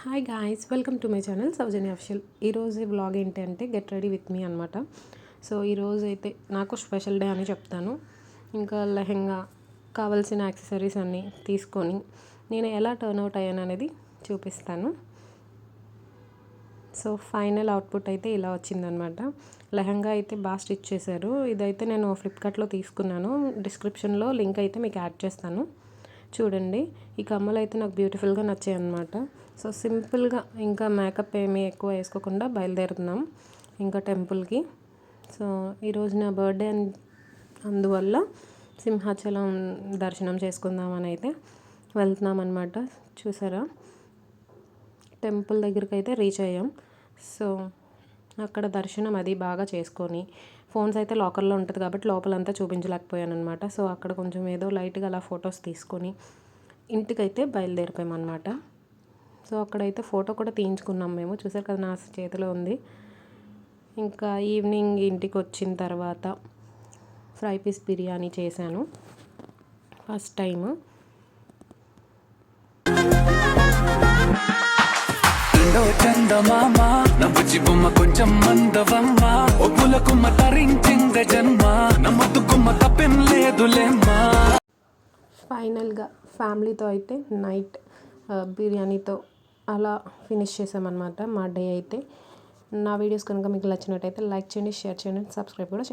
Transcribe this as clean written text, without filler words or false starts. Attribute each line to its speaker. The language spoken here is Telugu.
Speaker 1: Hi guys, welcome to my channel Soujanya official. ఈరోజు వ్లాగ్ ఏంటి అంటే గెట్ రెడీ విత్ మీ అనమాట. సో ఈరోజు అయితే నాకు స్పెషల్ డే అని చెప్తాను. ఇంకా లెహెంగా కావాల్సిన యాక్సెసరీస్ అన్నీ తీసుకొని నేను ఎలా టర్న్ అవుట్ అయ్యాను అనేది చూపిస్తాను. సో ఫైనల్ అవుట్పుట్ అయితే ఇలా వచ్చిందనమాట. లెహంగా అయితే బాగా స్టిచ్ చేశారు. ఇదైతే నేను ఫ్లిప్కార్ట్లో తీసుకున్నాను. డిస్క్రిప్షన్లో లింక్ అయితే మీకు యాడ్ చేస్తాను, చూడండి. ఈ కమ్మలు అయితే నాకు బ్యూటిఫుల్గా నచ్చాయి అనమాట. సో సింపుల్గా ఇంకా మేకప్ ఏమీ ఎక్కువ వేసుకోకుండా బయలుదేరుతున్నాం ఇంకా టెంపుల్కి. సో ఈరోజు నా బర్త్డే అందువల్ల సింహాచలం దర్శనం చేసుకుందామని అయితే వెళ్తున్నాం అనమాట. చూసారా, టెంపుల్ దగ్గరికి అయితే రీచ్ అయ్యాం. సో అక్కడ దర్శనం అది బాగా చేసుకొని, ఫోన్స్ అయితే లాకర్లో ఉంటుంది కాబట్టి లోపలంతా చూపించలేకపోయాను అనమాట. సో అక్కడ కొంచెం ఏదో లైట్గా అలా ఫొటోస్ తీసుకొని ఇంటికైతే బయలుదేరిపోయామన్నమాట. సో అక్కడైతే ఫోటో కూడా తీయించుకున్నాం మేము. చూసారు కదా, నా చేతిలో ఉంది. ఇంకా ఈవినింగ్ ఇంటికి వచ్చిన తర్వాత ఫ్రై పీస్ బిర్యానీ చేశాను ఫస్ట్ టైము.
Speaker 2: చందమామ నవ్వుచి బొమ్మ కొంచెం మందవమ్మ ఒప్పులకుమ్మ తరించింద జన్మ నమ్మతుకుమ్మ తప్పేం లేదులేమ్మా.
Speaker 1: ఫైనల్గా ఫ్యామిలీతో అయితే నైట్ బిర్యానీతో అలా ఫినిష్ చేసామన్నమాట మా డే అయితే. నా వీడియోస్ కనుక మీకు నచ్చినట్టయితే లైక్ చేయండి, షేర్ చేయండి, సబ్స్క్రైబ్ కూడా